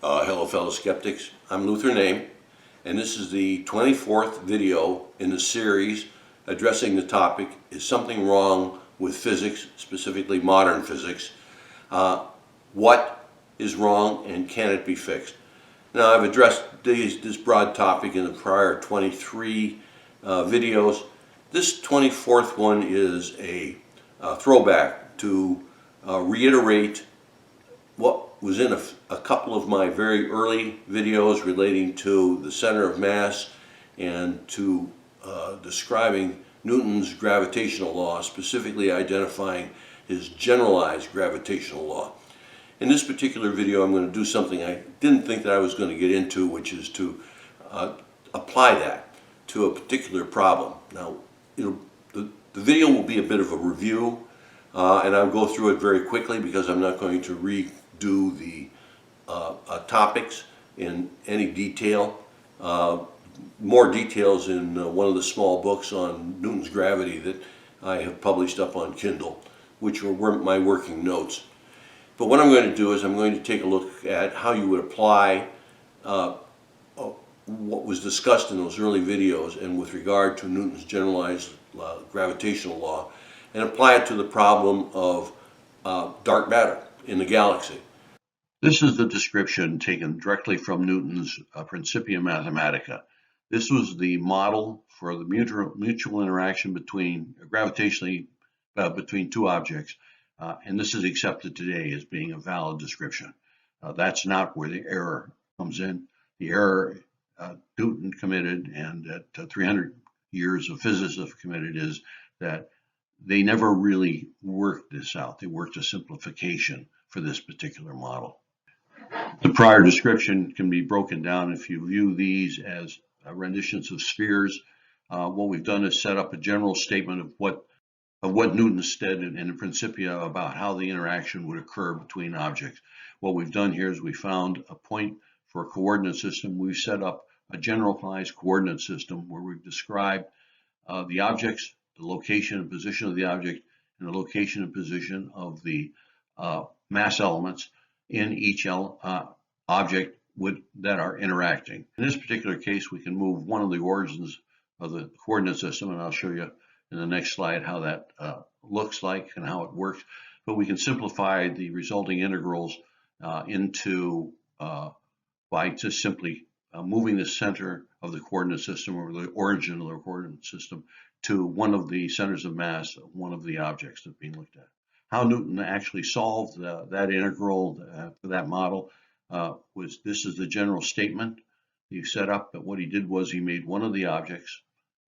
Hello fellow skeptics, I'm Luther Name, and this is the 24th video in the series addressing the topic, is something wrong with physics, specifically modern physics? What is wrong and can it be fixed? Now, I've addressed this broad topic in the prior 23 videos. This 24th one is a throwback to reiterate what was in a couple of my very early videos relating to the center of mass and to describing Newton's gravitational law, specifically identifying his generalized gravitational law. In this particular video, I'm going to do something I didn't think that I was going to get into, which is to apply that to a particular problem. Now, the video will be a bit of a review, and I'll go through it very quickly because I'm not going to redo the topics in any detail. More details in one of the small books on Newton's gravity that I have published up on Kindle, which were my working notes. But what I'm going to do is I'm going to take a look at how you would apply what was discussed in those early videos and with regard to Newton's generalized gravitational law and apply it to the problem of dark matter in the galaxy. This is the description taken directly from Newton's Principia Mathematica. This was the model for the mutual interaction gravitationally between two objects. And this is accepted today as being a valid description. That's not where the error comes in. The error Newton committed and that 300 years of physicists have committed is that they never really worked this out. They worked a simplification for this particular model. The prior description can be broken down if you view these as renditions of spheres. What we've done is set up a general statement of what Newton said in the Principia about how the interaction would occur between objects. What we've done here is we found a point for a coordinate system. We've set up a generalized coordinate system where we've described the objects, the location and position of the object, and the location and position of the mass elements in each object that are interacting. In this particular case, we can move one of the origins of the coordinate system, and I'll show you in the next slide how that looks like and how it works. But we can simplify the resulting integrals by just simply moving the center of the coordinate system or the origin of the coordinate system to one of the centers of mass of one of the objects that are being looked at. How Newton actually solved that integral for that model this is the general statement he set up, but what he did was he made one of the objects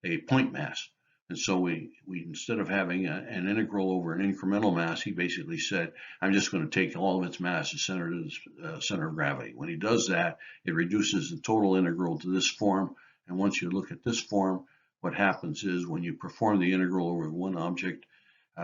a point mass. And so we instead of having an integral over an incremental mass, he basically said, I'm just going to take all of its mass as center of gravity. When he does that, it reduces the total integral to this form. And once you look at this form, what happens is when you perform the integral over one object,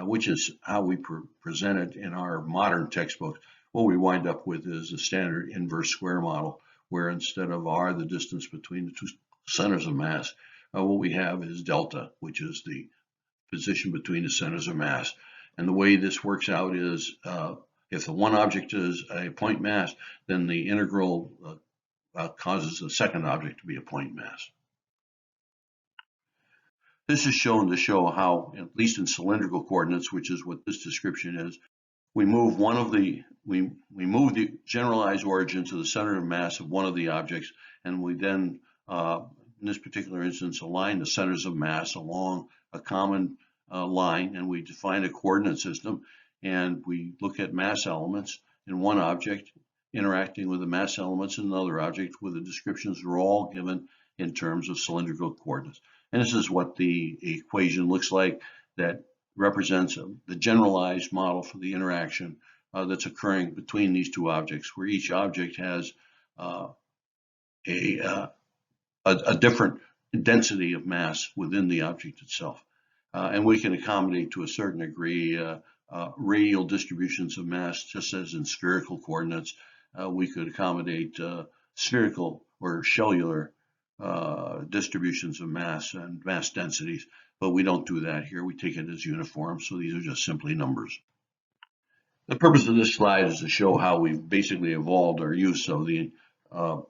which is how we present it in our modern textbooks, what we wind up with is a standard inverse square model, where instead of r, the distance between the two centers of mass, what we have is delta, which is the position between the centers of mass. And the way this works out is if the one object is a point mass, then the integral causes the second object to be a point mass. This is shown to show how, at least in cylindrical coordinates, which is what this description is, we move we move the generalized origin to the center of mass of one of the objects, and we then in this particular instance, align the centers of mass along a common line, and we define a coordinate system, and we look at mass elements in one object interacting with the mass elements in another object, where the descriptions are all given in terms of cylindrical coordinates. And this is what the equation looks like that represents the generalized model for the interaction that's occurring between these two objects, where each object has a different density of mass within the object itself. And we can accommodate to a certain degree radial distributions of mass, just as in spherical coordinates. We could accommodate spherical or cellular distributions of mass and mass densities, but we don't do that here. We take it as uniform, so these are just simply numbers. The purpose of this slide is to show how we've basically evolved our use of the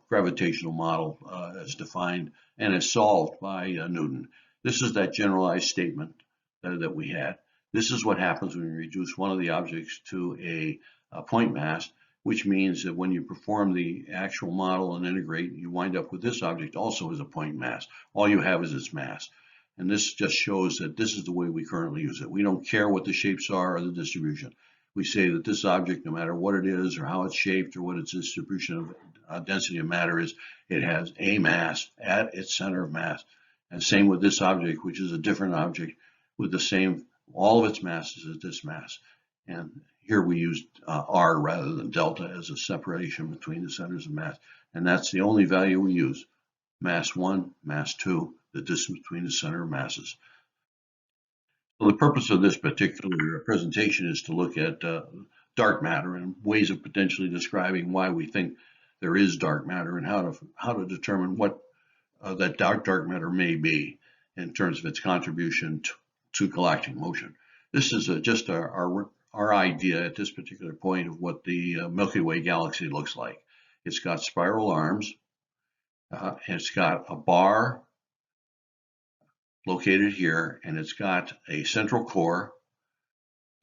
gravitational model as defined and as solved by Newton. This is that generalized statement that we had. This is what happens when you reduce one of the objects to a point mass, which means that when you perform the actual model and integrate, you wind up with this object also as a point mass. All you have is its mass. And this just shows that this is the way we currently use it. We don't care what the shapes are or the distribution. We say that this object, no matter what it is or how it's shaped or what its distribution of density of matter is, it has a mass at its center of mass. And same with this object, which is a different object with the same, all of its masses as this mass. And here we used R rather than delta as a separation between the centers of mass. And that's the only value we use. Mass 1, mass 2, the distance between the center of masses. So the purpose of this particular presentation is to look at dark matter and ways of potentially describing why we think there is dark matter and how to determine what that dark matter may be in terms of its contribution to galactic motion. This is just our idea at this particular point of what the Milky Way galaxy looks like. It's got spiral arms. It's got a bar located here, and it's got a central core.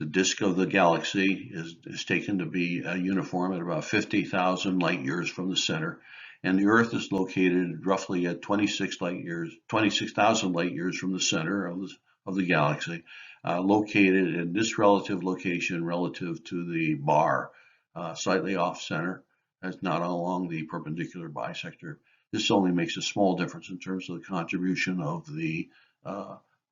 The disk of the galaxy is taken to be uniform at about 50,000 light years from the center, and the Earth is located roughly at 26,000 light years from the center of the galaxy, located in this relative location relative to the bar, slightly off center. That's not along the perpendicular bisector. This only makes a small difference in terms of the contribution of the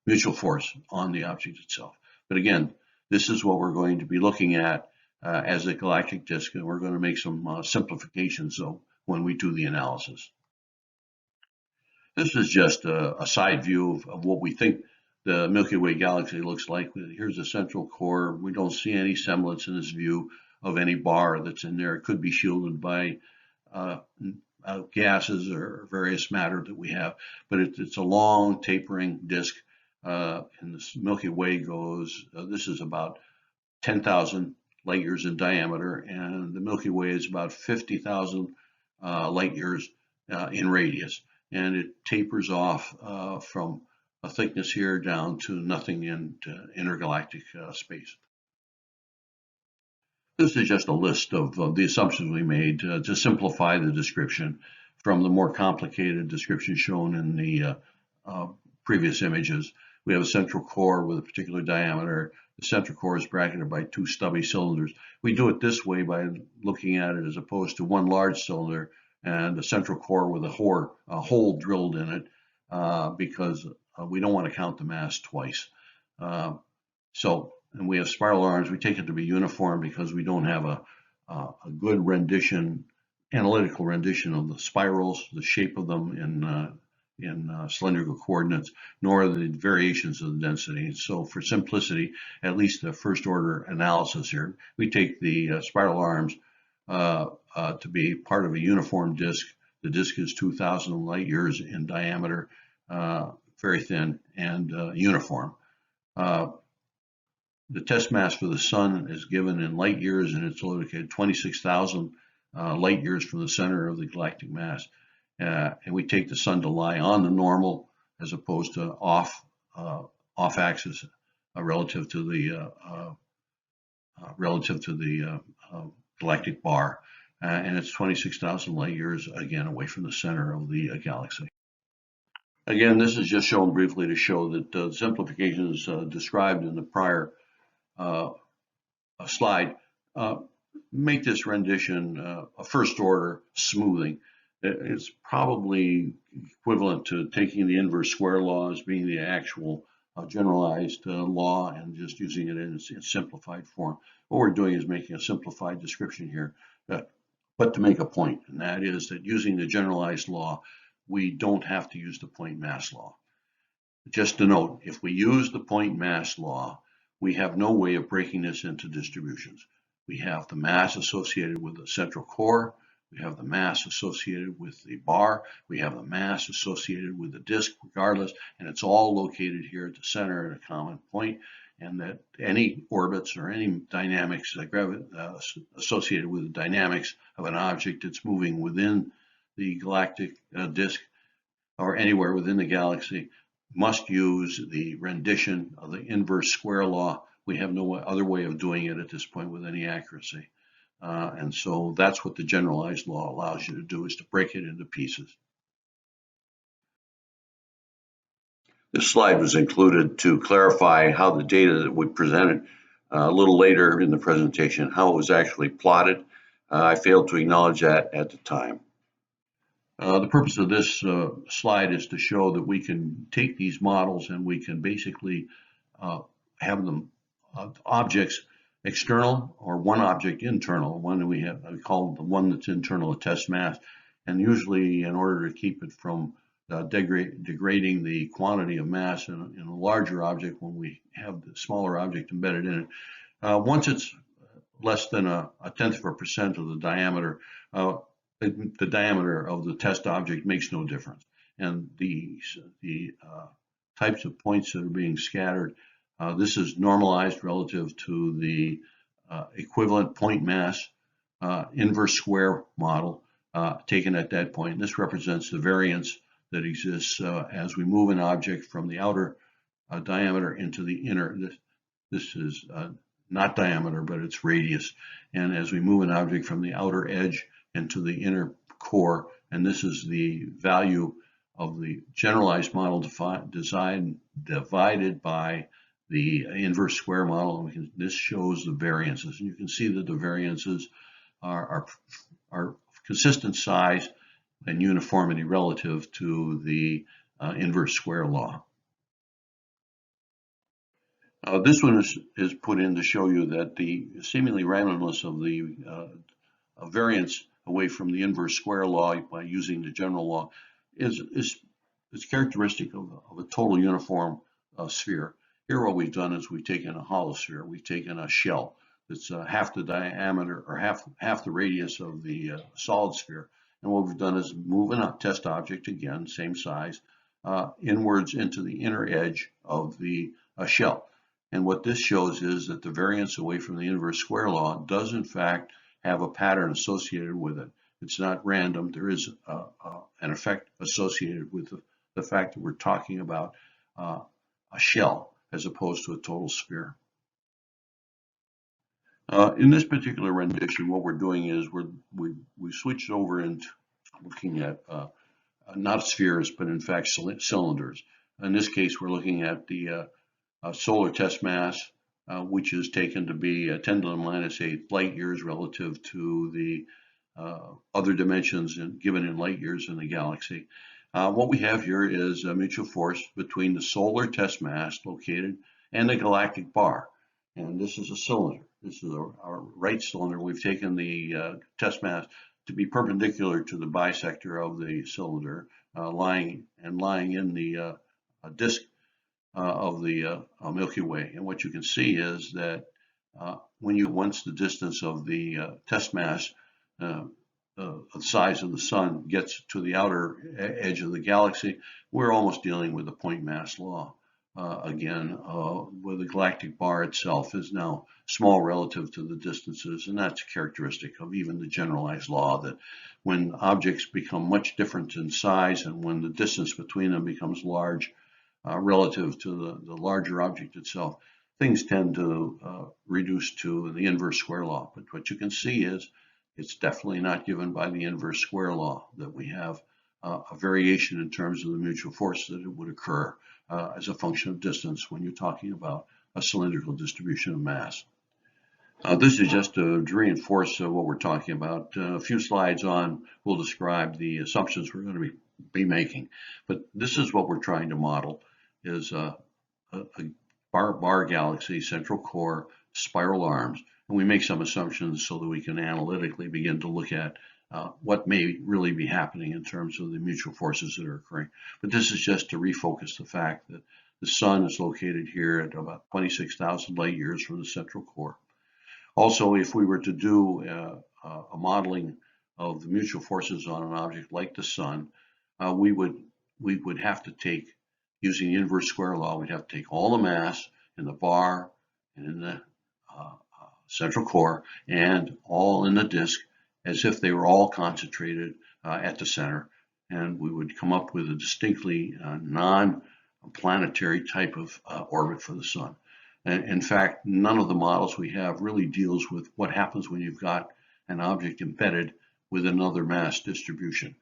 mutual force on the object itself. But again, this is what we're going to be looking at as a galactic disk, and we're going to make some simplifications when we do the analysis. This is just a side view of what we think the Milky Way galaxy looks like. Here's the central core. We don't see any semblance in this view of any bar that's in there. It could be shielded by gases or various matter that we have, but it's a long tapering disk, and the Milky Way goes, this is about 10,000 light years in diameter, and the Milky Way is about 50,000 light years in radius, and it tapers off from a thickness here down to nothing in intergalactic space. This is just a list of the assumptions we made to simplify the description from the more complicated description shown in the previous images. We have a central core with a particular diameter. The central core is bracketed by two stubby cylinders. We do it this way by looking at it as opposed to one large cylinder and a central core with a hole drilled in it because we don't want to count the mass twice. And we have spiral arms. We take it to be uniform because we don't have a good analytical rendition of the spirals, the shape of them in cylindrical coordinates, nor the variations of the density. So for simplicity, at least the first order analysis here, we take the spiral arms to be part of a uniform disk. The disk is 2,000 light years in diameter, very thin and uniform. The test mass for the sun is given in light years, and it's located 26,000 light years from the center of the galactic mass. And we take the sun to lie on the normal as opposed to off axis relative to the galactic bar, and it's 26,000 light years again away from the center of the galaxy. Again, this is just shown briefly to show that the simplifications described in the prior slide make this rendition a first order smoothing. It's probably equivalent to taking the inverse square law as being the actual generalized law and just using it in simplified form. What we're doing is making a simplified description here, but to make a point, and that is that using the generalized law, we don't have to use the point mass law. Just to note, if we use the point mass law, we have no way of breaking this into distributions. We have the mass associated with the central core, we have the mass associated with the bar, we have the mass associated with the disk regardless, and it's all located here at the center at a common point. and that any orbits or any dynamics associated with the dynamics of an object that's moving within the galactic disk or anywhere within the galaxy must use the rendition of the inverse square law. We have no other way of doing it at this point with any accuracy. And so that's what the generalized law allows you to do, is to break it into pieces. This slide was included to clarify how the data that we presented a little later in the presentation, how it was actually plotted. I failed to acknowledge that at the time. The purpose of this slide is to show that we can take these models and we can basically have them objects external or one object internal. One we call the one that's internal a test mass, and usually in order to keep it from degrading the quantity of mass in a larger object, when we have the smaller object embedded in it, once it's less than a 0.1% of the diameter, the diameter of the test object makes no difference. And the types of points that are being scattered, this is normalized relative to the equivalent point mass inverse square model taken at that point. This represents the variance that exists as we move an object from the outer diameter into the inner. This is not diameter, but it's radius. And as we move an object from the outer edge into the inner core, and this is the value of the generalized model divided by the inverse square model. This shows the variances, and you can see that the variances are consistent size and uniformity relative to the inverse square law. This one is put in to show you that the seemingly randomness of the variance away from the inverse square law by using the general law is characteristic of a total uniform sphere. Here what we've done is we've taken a hollow sphere, we've taken a shell that's half the diameter or half the radius of the solid sphere, and what we've done is move a test object, again same size, inwards into the inner edge of the shell. And what this shows is that the variance away from the inverse square law does in fact have a pattern associated with it. It's not random. There is an effect associated with the fact that we're talking about a shell as opposed to a total sphere. In this particular rendition, what we're doing is we switched over into looking at not spheres, but in fact cylinders. In this case, we're looking at the solar test mass, which is taken to be 10 to the minus 8 light years relative to the other dimensions given in light years in the galaxy. What we have here is a mutual force between the solar test mass located and the galactic bar. And this is a cylinder. This is our right cylinder. We've taken the test mass to be perpendicular to the bisector of the cylinder, lying in the disk of the Milky Way. And what you can see is that once the distance of the test mass, the size of the sun, gets to the outer edge of the galaxy, we're almost dealing with the point mass law. Again, where the galactic bar itself is now small relative to the distances, and that's characteristic of even the generalized law, that when objects become much different in size and when the distance between them becomes large relative to the larger object itself, things tend to reduce to the inverse square law. But what you can see is it's definitely not given by the inverse square law, that we have a variation in terms of the mutual force that it would occur as a function of distance when you're talking about a cylindrical distribution of mass. This is just to reinforce what we're talking about. A few slides on, we'll describe the assumptions we're going to be making. But this is what we're trying to model, is a bar galaxy, central core, spiral arms. And we make some assumptions so that we can analytically begin to look at what may really be happening in terms of the mutual forces that are occurring. But this is just to refocus the fact that the sun is located here at about 26,000 light years from the central core. Also, if we were to do a modeling of the mutual forces on an object like the sun, we would have to take, using the inverse square law, we'd have to take all the mass in the bar, and in the central core, and all in the disk, as if they were all concentrated at the center. And we would come up with a distinctly non-planetary type of orbit for the sun. And in fact, none of the models we have really deals with what happens when you've got an object embedded with another mass distribution.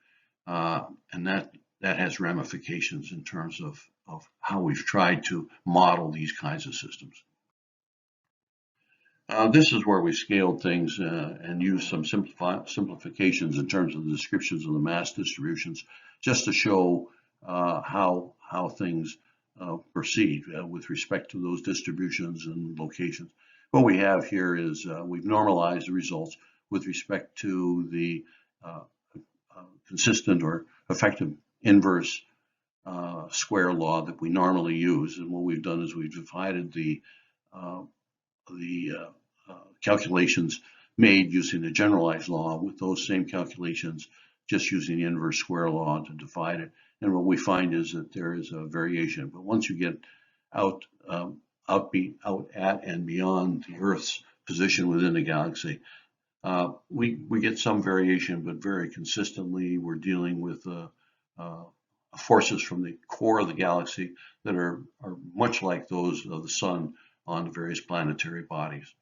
And that has ramifications in terms of how we've tried to model these kinds of systems. This is where we scaled things and used some simplifications in terms of the descriptions of the mass distributions, just to show how things proceed with respect to those distributions and locations. What we have here is we've normalized the results with respect to the consistent or effective inverse square law that we normally use. And what we've done is we've divided the calculations made using the generalized law with those same calculations, just using the inverse square law to divide it. And what we find is that there is a variation. But once you get out at and beyond the Earth's position within the galaxy, we get some variation, but very consistently we're dealing with forces from the core of the galaxy that are much like those of the sun on the various planetary bodies.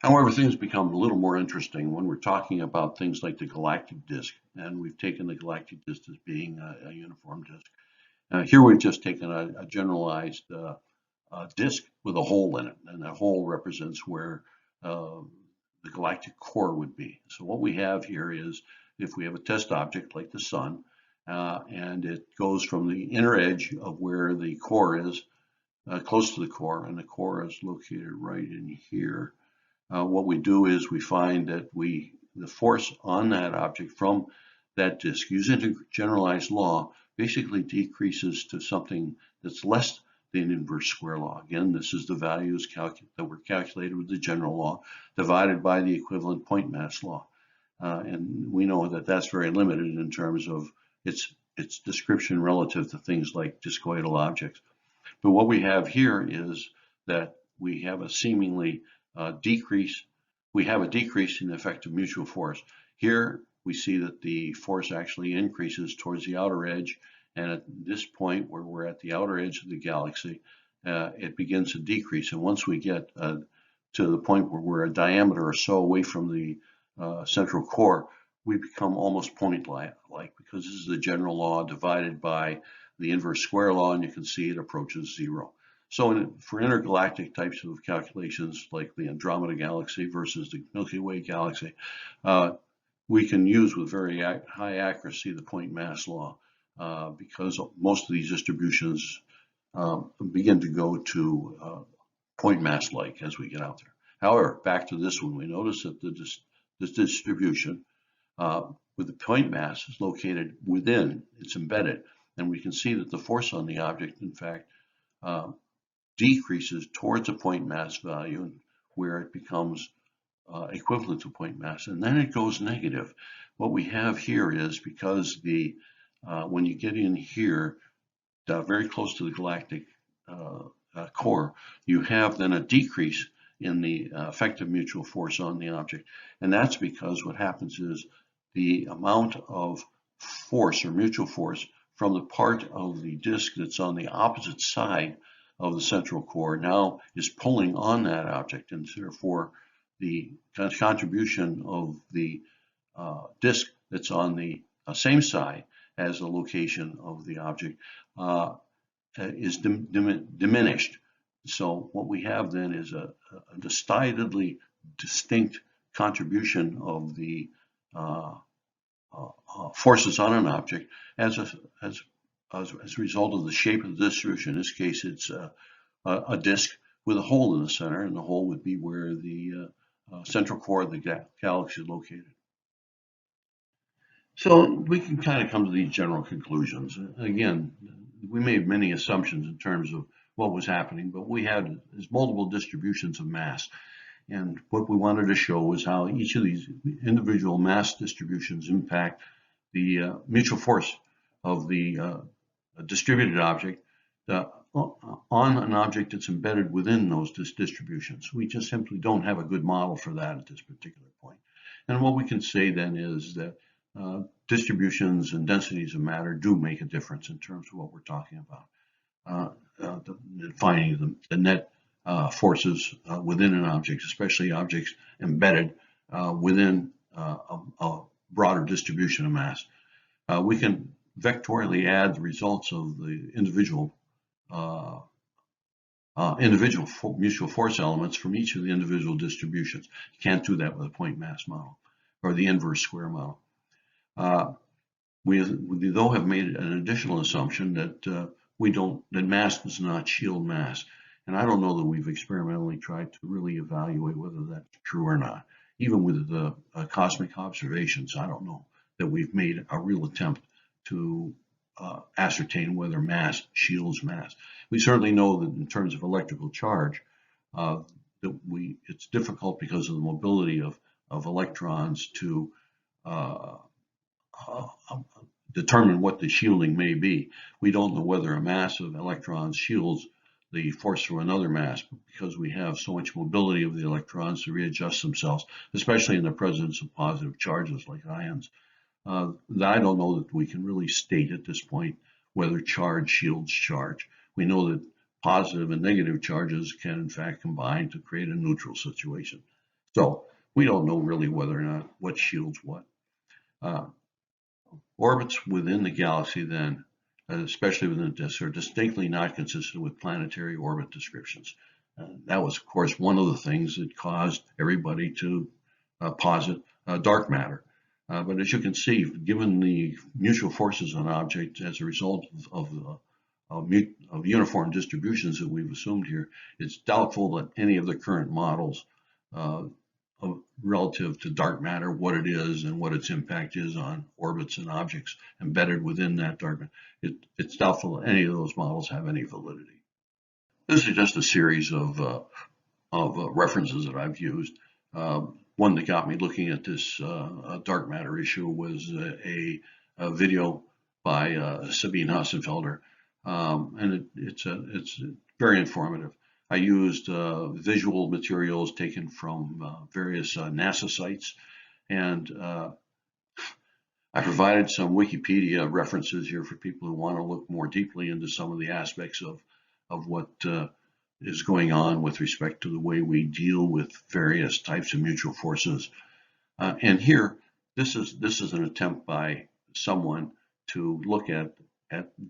However, things become a little more interesting when we're talking about things like the galactic disk, and we've taken the galactic disk as being a uniform disk. Here we've just taken a generalized disk with a hole in it, and that hole represents where the galactic core would be. So what we have here is, if we have a test object like the sun, and it goes from the inner edge of where the core is, close to the core, and the core is located right in here. What we do is we find that the force on that object from that disk, using generalized law, basically decreases to something that's less than inverse square law. Again, this is the values that were calculated with the general law divided by the equivalent point mass law. And we know that that's very limited in terms of its description relative to things like discoidal objects. But what we have here is that we have a seemingly decrease. We have a decrease in the effective mutual force. Here we see that the force actually increases towards the outer edge, and at this point where we're at the outer edge of the galaxy, it begins to decrease. And once we get to the point where we're a diameter or so away from the central core, we become almost point-like, because this is the general law divided by the inverse square law, and you can see it approaches zero. So for intergalactic types of calculations, like the Andromeda galaxy versus the Milky Way galaxy, we can use with very high accuracy the point mass law, because most of these distributions begin to go to point mass like as we get out there. However, back to this one, we notice that this distribution with the point mass is located within, it's embedded, and we can see that the force on the object, in fact, decreases towards a point mass value where it becomes equivalent to point mass, and then it goes negative. What we have here is, because when you get in here very close to the galactic core, you have then a decrease in the effective mutual force on the object, and that's because what happens is the amount of force or mutual force from the part of the disk that's on the opposite side of the central core now is pulling on that object, and therefore the contribution of the disk that's on the same side as the location of the object is diminished. So what we have then is a decidedly distinct contribution of the forces on an object as a result of the shape of the distribution. In this case, it's a disk with a hole in the center, and the hole would be where the central core of the galaxy is located. So we can kind of come to these general conclusions. Again, we made many assumptions in terms of what was happening, but we had multiple distributions of mass. And what we wanted to show was how each of these individual mass distributions impact the mutual force of the distributed object on an object that's embedded within those distributions. We just simply don't have a good model for that at this particular point. And what we can say then is that distributions and densities of matter do make a difference in terms of what we're talking about. Defining the net forces within an object, especially objects embedded within a broader distribution of mass. We can vectorially add the results of the individual mutual force elements from each of the individual distributions. You can't do that with a point mass model or the inverse square model. We though have made an additional assumption that that mass does not shield mass. And I don't know that we've experimentally tried to really evaluate whether that's true or not. Even with the cosmic observations, I don't know that we've made a real attempt to ascertain whether mass shields mass. We certainly know that in terms of electrical charge, it's difficult because of the mobility of electrons to determine what the shielding may be. We don't know whether a mass of electrons shields the force from another mass, because we have so much mobility of the electrons to readjust themselves, especially in the presence of positive charges like ions. I don't know that we can really state at this point whether charge shields charge. We know that positive and negative charges can in fact combine to create a neutral situation. So we don't know really whether or not what shields what. Orbits within the galaxy then, especially within the disk, are distinctly not consistent with planetary orbit descriptions. That was, of course, one of the things that caused everybody to posit dark matter. But as you can see, given the mutual forces on objects as a result of uniform distributions that we've assumed here, it's doubtful that any of the current models relative to dark matter, what it is and what its impact is on orbits and objects embedded within that dark matter, it's doubtful that any of those models have any validity. This is just a series of references that I've used. One that got me looking at this dark matter issue was a video by Sabine Hassenfelder, and it's very informative. I used visual materials taken from various NASA sites, and I provided some Wikipedia references here for people who want to look more deeply into some of the aspects of what is going on with respect to the way we deal with various types of mutual forces. And here, this is an attempt by someone to look at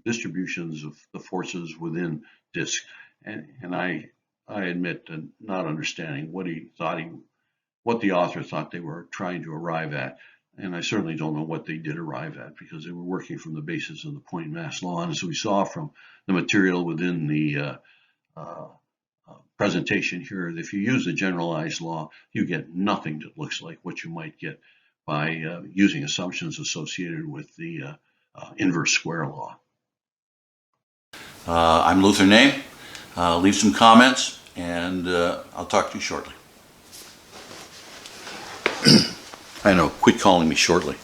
distributions of the forces within disk. And I admit to not understanding what the author thought they were trying to arrive at. And I certainly don't know what they did arrive at, because they were working from the basis of the point mass law. And as we saw from the material within the presentation here, if you use the generalized law, you get nothing that looks like what you might get by using assumptions associated with the inverse square law. I'm Luther Name. Leave some comments, and I'll talk to you shortly. I know, quit calling me shortly.